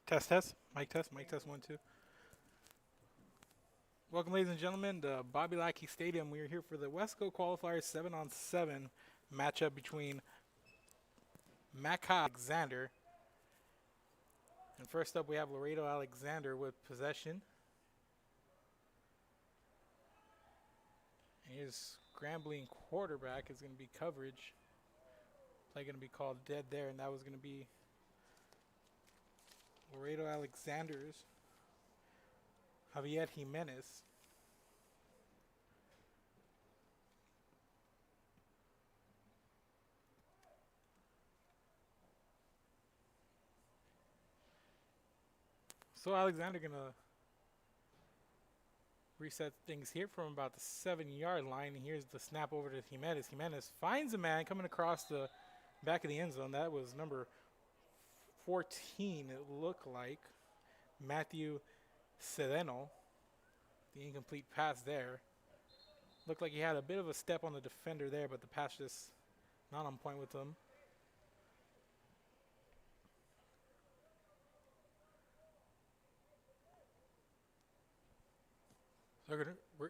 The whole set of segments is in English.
Test, test. Mic test, 1, 2. Welcome, ladies and gentlemen, to Bobby Lackey Stadium. We are here for the Weslaco Qualifier 7-on-7 matchup between Mchi Alexander. And first up, we have Laredo Alexander with possession. And his scrambling quarterback is going to be coverage. Play going to be called dead there, and that was going to be Laredo Alexander's Javier Jimenez. So Alexander going to reset things here from about the 7-yard line. And here's the snap over to Jimenez. Jimenez finds a man coming across the back of the end zone. That was number 14, it looked like. Matthew Sedeno. The incomplete pass there. Looked like he had a bit of a step on the defender there, but the pass just not on point with him. So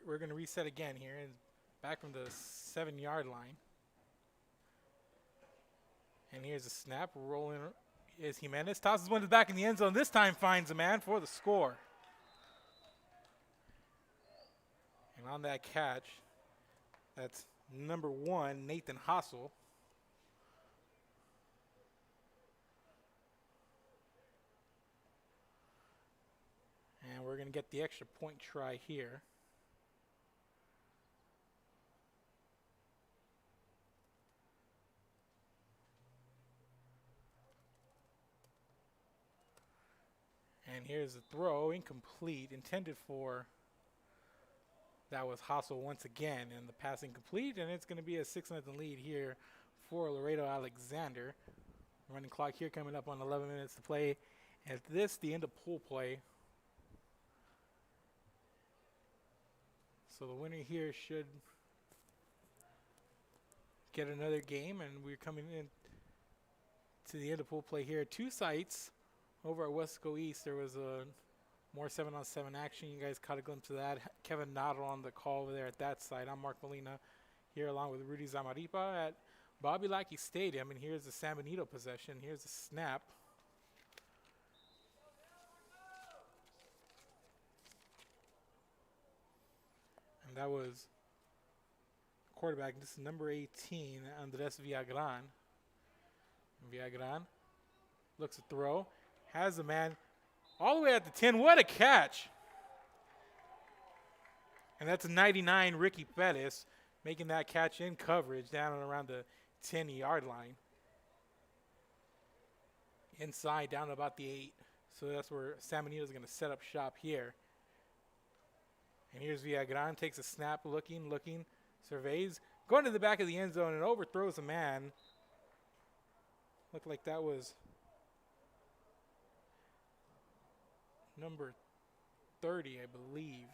we're gonna reset again here, and back from the 7-yard line. And here's a snap. Rolling is Jimenez. Tosses one to the back in the end zone. This time finds a man for the score. And on that catch, that's number 1, Nathan Hassel. And we're going to get the extra point try here. And here's the throw, incomplete, intended for, that was Hassel once again, and the pass incomplete, and it's going to be a 6-0 lead here for Laredo Alexander. Running clock here coming up on 11 minutes to play. At this, the end of pool play. So the winner here should get another game, and we're coming in to the end of pool play here. 2 sites. Over at Weslaco East, there was a more 7-on-7 action. You guys caught a glimpse of that. Kevin Noddle on the call over there at that site. I'm Mark Molina here along with Rudy Zamaripa at Bobby Lackey Stadium. And here's the San Benito possession. Here's the snap. And that was quarterback. This is number 18, Andres Villagran. Villagran looks to throw. Has a man all the way at the 10. What a catch. And that's a 99, Ricky Pettis, making that catch in coverage down and around the 10-yard line. Inside, down to about the 8. So that's where San Benito is going to set up shop here. And here's Villagran, takes a snap, looking, surveys, going to the back of the end zone and overthrows a man. Looked like that was number 30, I believe.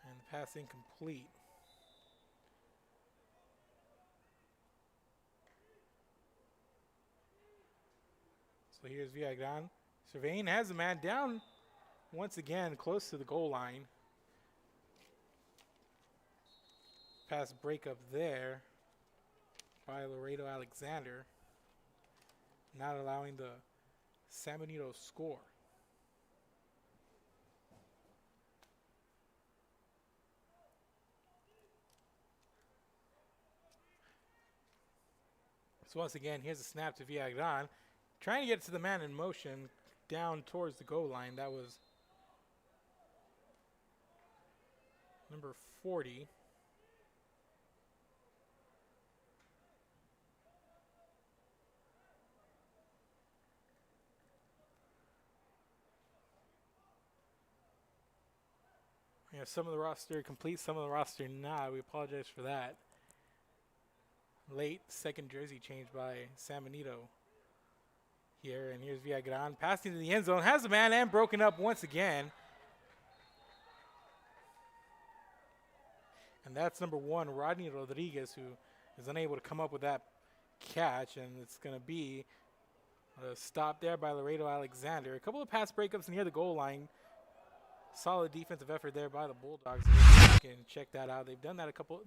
And the pass incomplete. So here's Villagran. Surveying, has a man down once again close to the goal line. Pass breakup there by Laredo Alexander, not allowing the San Benito score. So once again, here's a snap to Villagran, trying to get to the man in motion down towards the goal line. That was number 40. Yeah, some of the roster complete, some of the roster not. We apologize for that. Late second jersey change by San Benito. here. And here's Villagran passing to the end zone. Has a man and broken up once again. And that's number 1, Rodney Rodriguez, who is unable to come up with that catch. And it's going to be a stop there by Laredo Alexander. A couple of pass breakups near the goal line. Solid defensive effort there by the Bulldogs. You can check that out. They've done that a couple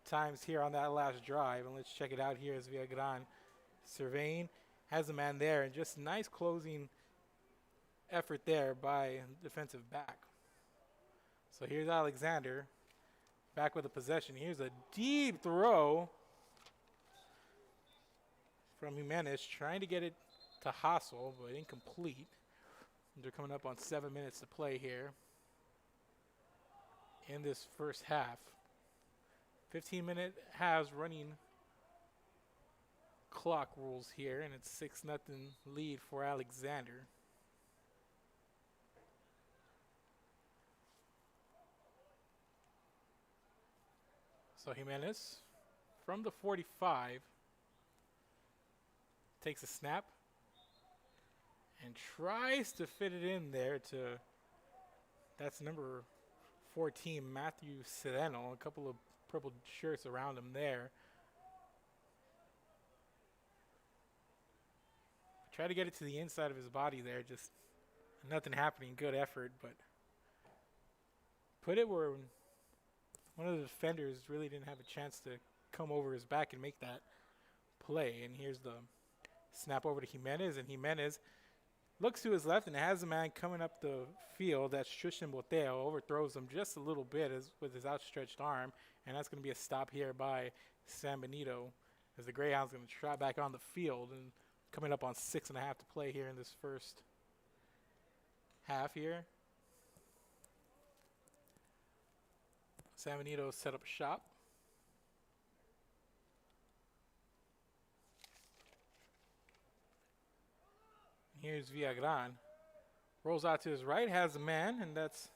times here on that last drive. And let's check it out here as Villagran surveying. Has a man there. And just nice closing effort there by defensive back. So here's Alexander back with the possession. Here's a deep throw from Jimenez, trying to get it to Hassel, but incomplete. They're coming up on 7 minutes to play here in this first half. 15-minute halves running clock rules here, and it's 6-0 lead for Alexander. So Jimenez from the 45 takes a snap and tries to fit it in there to, that's number 14, Matthew Sereno. A couple of purple shirts around him there. Try to get it to the inside of his body there, just nothing happening. Good effort, but put it where one of the defenders really didn't have a chance to come over his back and make that play. And here's the snap over to Jimenez, and Jimenez looks to his left and has a man coming up the field. That's Tristan Boteo. Overthrows him just a little bit with his outstretched arm, and that's going to be a stop here by San Benito as the Greyhounds going to try back on the field, and coming up on 6.5 to play here in this first half here. San Benito set up shop. Here's Villagran. Rolls out to his right, has a man, and that's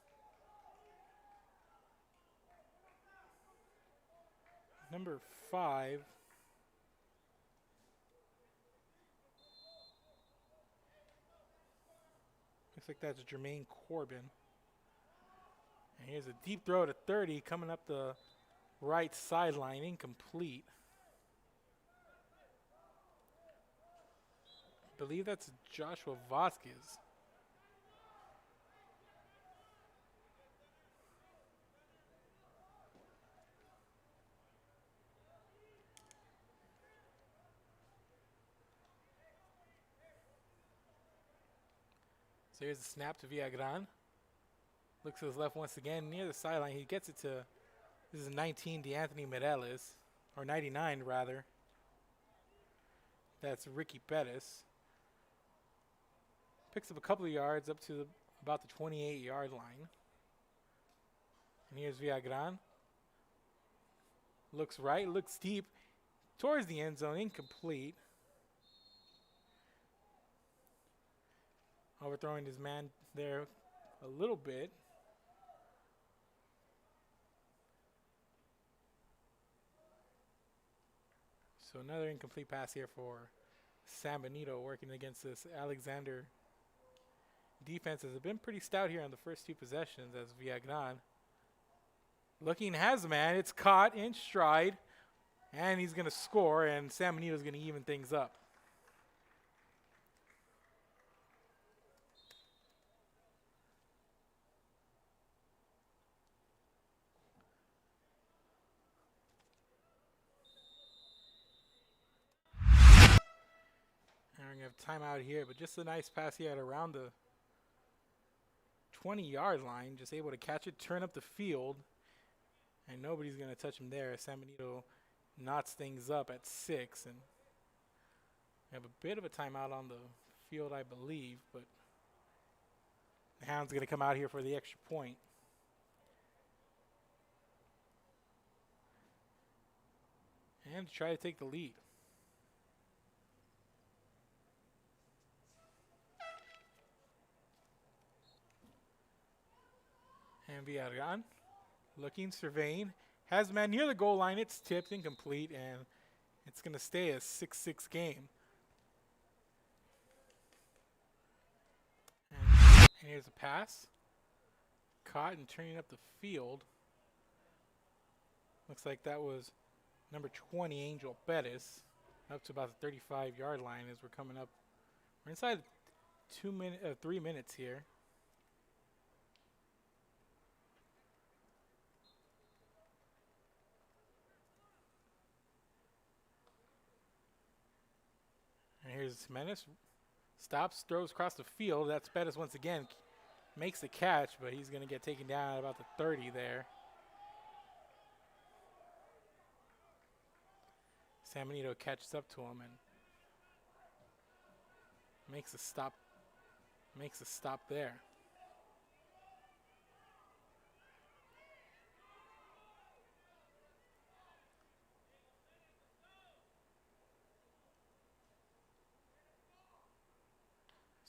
number 5. Looks like that's Jermaine Corbin. And here's a deep throw to 30 coming up the right sideline, incomplete. I believe that's Joshua Vasquez. So here's a snap to Villagran. Looks to his left once again near the sideline. He gets it to, this is 19, DeAnthony Mireles, or 99 rather. That's Ricky Pettis. Picks up a couple of yards up to about the 28-yard line. And here's Villagran. Looks right, looks deep towards the end zone, incomplete. Overthrowing his man there a little bit. So another incomplete pass here for San Benito working against this Alexander defense. Has been pretty stout here on the first 2 possessions as Villagran looking, has a man. It's caught in stride, and he's going to score, and San Benito's going to even things up. And we're going to have timeout here, but just a nice pass here at around the 20-yard line. Just able to catch it, turn up the field, and nobody's going to touch him there. San Benito knots things up at 6, and we have a bit of a timeout on the field, I believe, but the Hound's going to come out here for the extra point. And try to take the lead. And Villagran looking, surveying, has a man near the goal line. It's tipped, incomplete, and it's going to stay a 6-6 game. And here's a pass. Caught and turning up the field. Looks like that was number 20, Angel Bettis, up to about the 35-yard line as we're coming up. We're inside 3 minutes here. And here's Jimenez. Stops, throws across the field. That's Bettis once again. Makes the catch, but he's going to get taken down at about the 30 there. San Benito catches up to him and makes a stop there.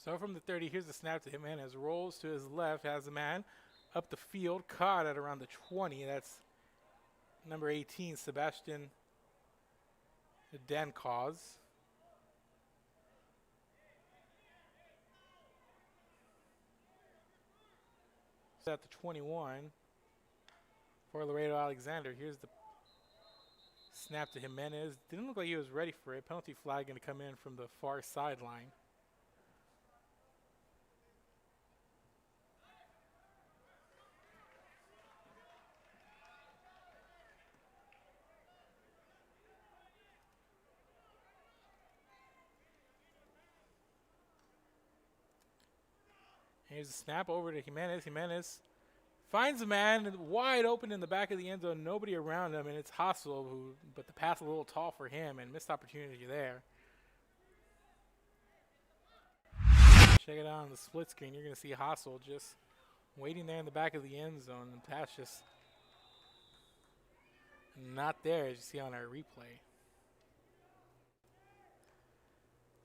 So from the 30, here's the snap to Jimenez. Rolls to his left, has a man up the field, caught at around the 20. That's number 18, Sebastian Dancause. At the 21 for Laredo Alexander. Here's the snap to Jimenez. Didn't look like he was ready for it. Penalty flag going to come in from the far sideline. Here's a snap over to Jimenez. Jimenez finds a man wide open in the back of the end zone. Nobody around him, and it's Hassel, but the pass a little tall for him, and missed opportunity there. Check it out on the split screen. You're going to see Hassel just waiting there in the back of the end zone. The pass just not there, as you see on our replay.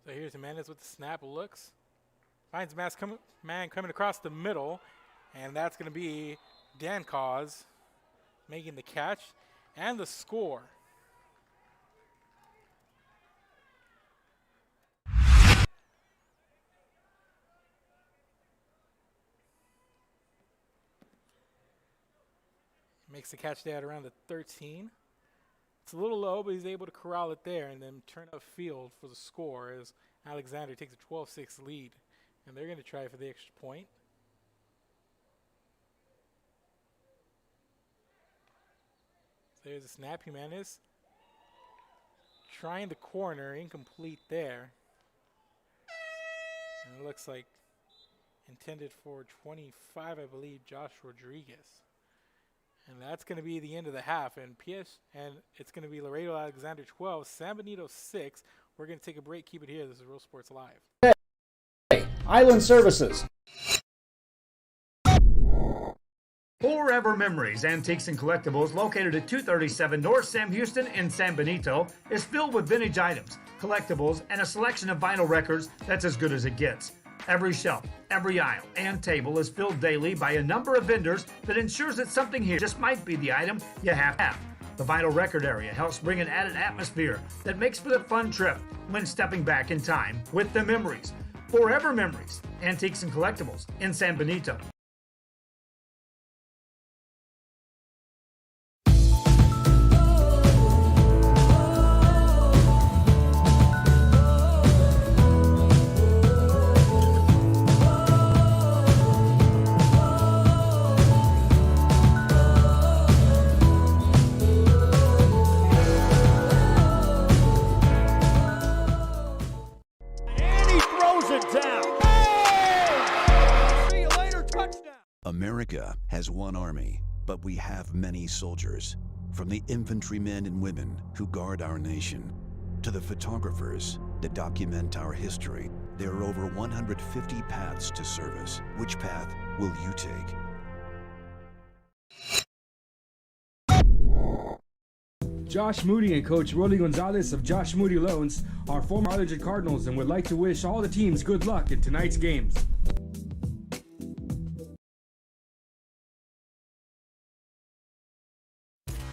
So here's Jimenez with the snap. Looks. Finds man coming across the middle, and that's going to be Dancause making the catch and the score. Makes the catch there at around the 13. It's a little low, but he's able to corral it there and then turn upfield for the score as Alexander takes a 12-6 lead. And they're going to try for the extra point. So there's a snap. Jimenez trying the corner, incomplete there. And it looks like intended for 25, I believe, Josh Rodriguez. And that's going to be the end of the half. And it's going to be Laredo Alexander 12, San Benito 6. We're going to take a break. Keep it here. This is Real Sports Live. Island Services. Forever Memories, Antiques and Collectibles, located at 237 North Sam Houston in San Benito, is filled with vintage items, collectibles, and a selection of vinyl records that's as good as it gets. Every shelf, every aisle, and table is filled daily by a number of vendors that ensures that something here just might be the item you have to have. The vinyl record area helps bring an added atmosphere that makes for a fun trip when stepping back in time with the memories. Forever Memories, Antiques and Collectibles in San Benito. America has one army, but we have many soldiers. From the infantrymen and women who guard our nation, to the photographers that document our history, there are over 150 paths to service. Which path will you take? Josh Moody and Coach Rolly Gonzalez of Josh Moody Loans are former Arlington Cardinals and would like to wish all the teams good luck in tonight's games.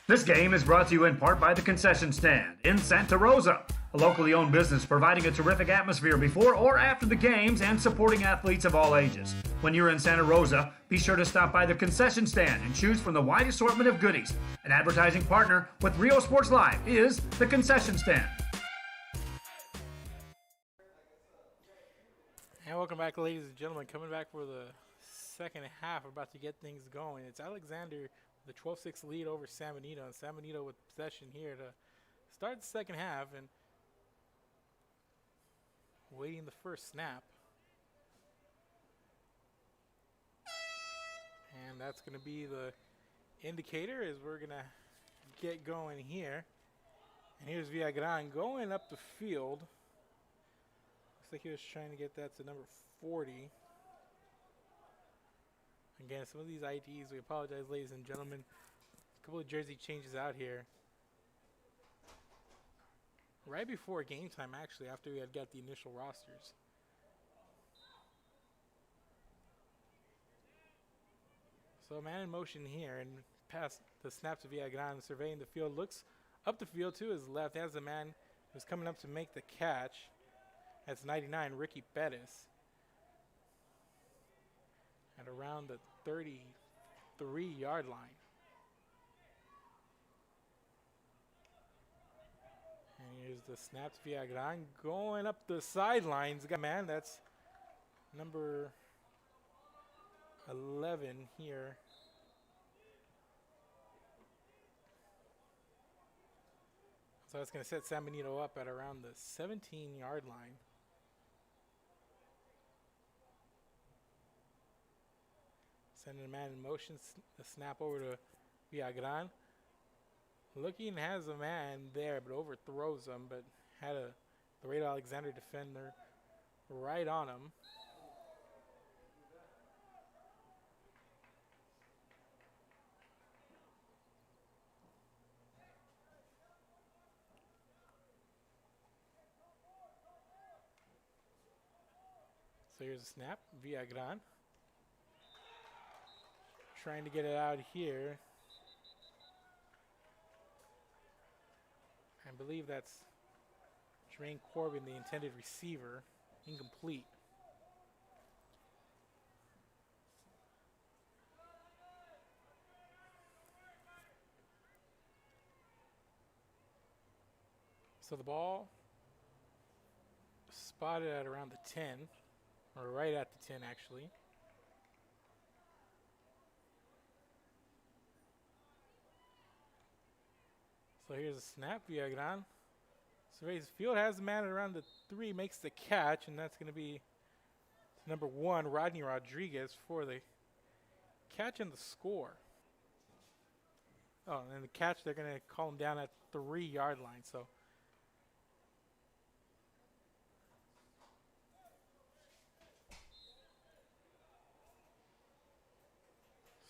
This game is brought to you in part by the Concession Stand in Santa Rosa, a locally owned business providing a terrific atmosphere before or after the games and supporting athletes of all ages. When you're in Santa Rosa, be sure to stop by the Concession Stand and choose from the wide assortment of goodies. An advertising partner with Rio Sports Live is the Concession Stand. And welcome back, ladies and gentlemen. Coming back for the second half. We're about to get things going. It's Alexander the 12-6 lead over San Benito, and San Benito with possession here to start the second half and waiting the first snap. And that's going to be the indicator as we're going to get going here. And here's Villagran going up the field. Looks like he was trying to get that to number 40. Again, some of these IDs, we apologize, ladies and gentlemen. A couple of jersey changes out here. Right before game time, actually, after we had got the initial rosters. So man in motion here and pass the snap to Villagran, surveying the field. Looks up the field to his left. Has the man who's coming up to make the catch. That's 99, Ricky Pettis. At around the 33-yard line. And here's the snap to Villagran going up the sidelines. Man, that's number 11 here. So that's going to set San Benito up at around the 17-yard line. Sending a man in motion, the snap over to Villagran. Looking, has a man there, but overthrows him, but had a Laredo Alexander defender right on him. So here's a snap, Villagran. Trying to get it out here. I believe that's Jermaine Corbin, the intended receiver. Incomplete. So the ball spotted at around the 10, or right at the 10 actually. So here's a snap, Villagran. Surveys the field, has the man at around the 3, makes the catch, and that's going to be number 1, Rodney Rodriguez, for the catch and the score. Oh, and the catch, they're going to call him down at 3-yard line. So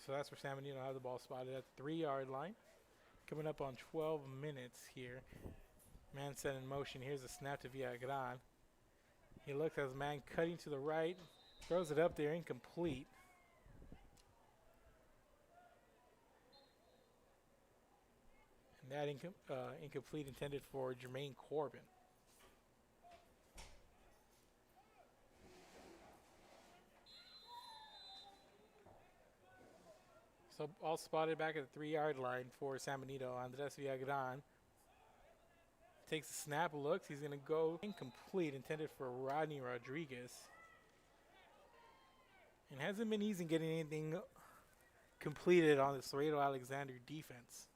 that's where San Benito has the ball spotted at the 3-yard line. Coming up on 12 minutes here. Man set in motion. Here's a snap to Villagran. He looks as man cutting to the right. Throws it up there, incomplete. And that incomplete intended for Jermaine Corbin. So all spotted back at the 3-yard line for San Benito. Andres Villagran takes the snap, looks. He's going to go incomplete, intended for Rodney Rodriguez. And hasn't been easy getting anything completed on this Laredo Alexander defense.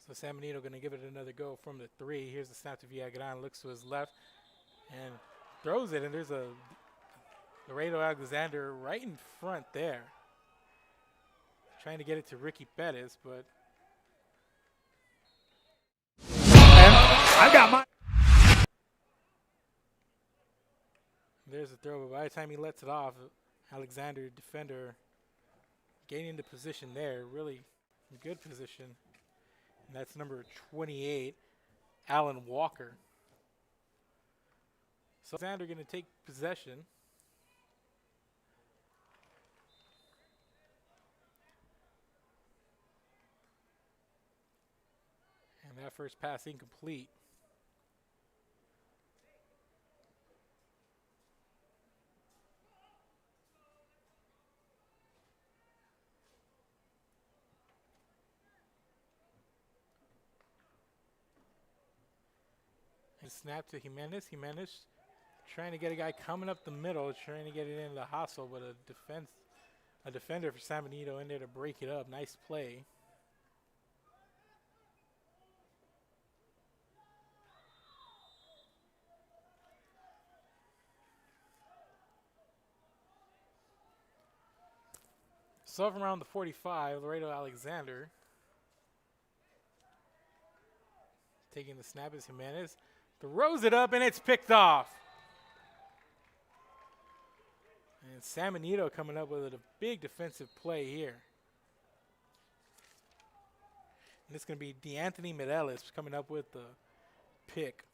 So San Benito going to give it another go from the 3. Here's the snap to Villagran. Looks to his left and throws it. And there's a Laredo Alexander right in front there. Trying to get it to Ricky Pettis, but I've got my. There's a throw, but by the time he lets it off, Alexander, defender, getting into position there, really good position. And that's number 28, Alan Walker. So Alexander going to take possession. And that first pass incomplete. And snap to Jimenez. Jimenez trying to get a guy coming up the middle, trying to get it into the hustle, but a defender for San Benito in there to break it up. Nice play. So from around the 45, Laredo Alexander taking the snap is Jimenez. Throws it up and it's picked off. And San Benito coming up with a big defensive play here. And it's going to be DeAnthony Mireles coming up with the pick.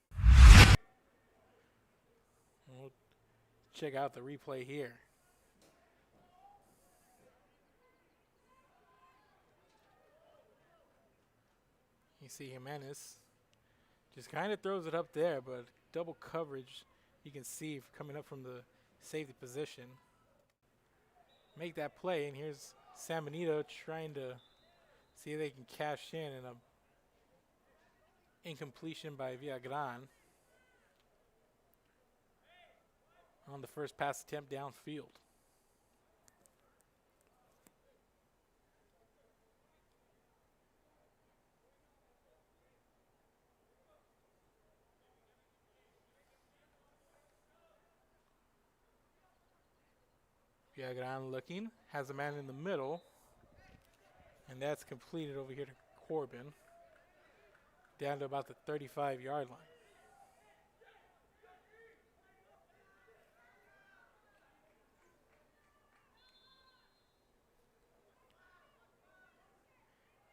We'll check out the replay here. You see Jimenez just kind of throws it up there, but double coverage you can see coming up from the safety position. Make that play, and here's San Benito trying to see if they can cash in, and a incompletion by Villagran on the first pass attempt downfield. Villagran looking, has a man in the middle, and that's completed over here to Corbin, down to about the 35-yard line.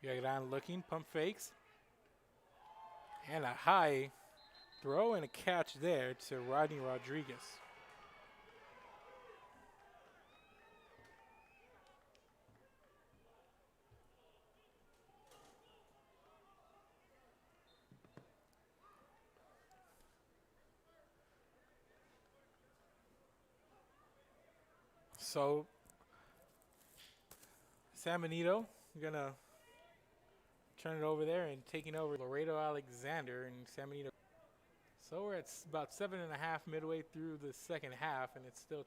Villagran looking, pump fakes, and a high throw and a catch there to Rodney Rodriguez. So San Benito gonna turn it over there and taking over Laredo Alexander and San Benito. So we're at about 7.5 midway through the second half, and it's still